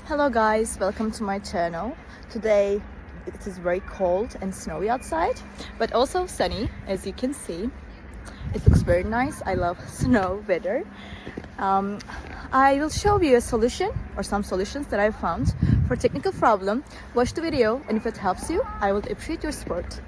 Hello guys, welcome to my channel. Today it is very cold and snowy outside, but also sunny, as you can see. It looks very nice. I love snow weather. I will show you a solution or some solutions that I found for technical problem. Watch the video, and if it helps you, I would appreciate your support.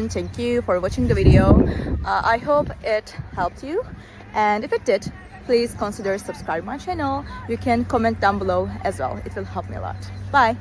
Thank you for watching the video. I hope it helped you, and if it did, please consider subscribing my channel. You can comment down below as well. It will help me a lot. Bye.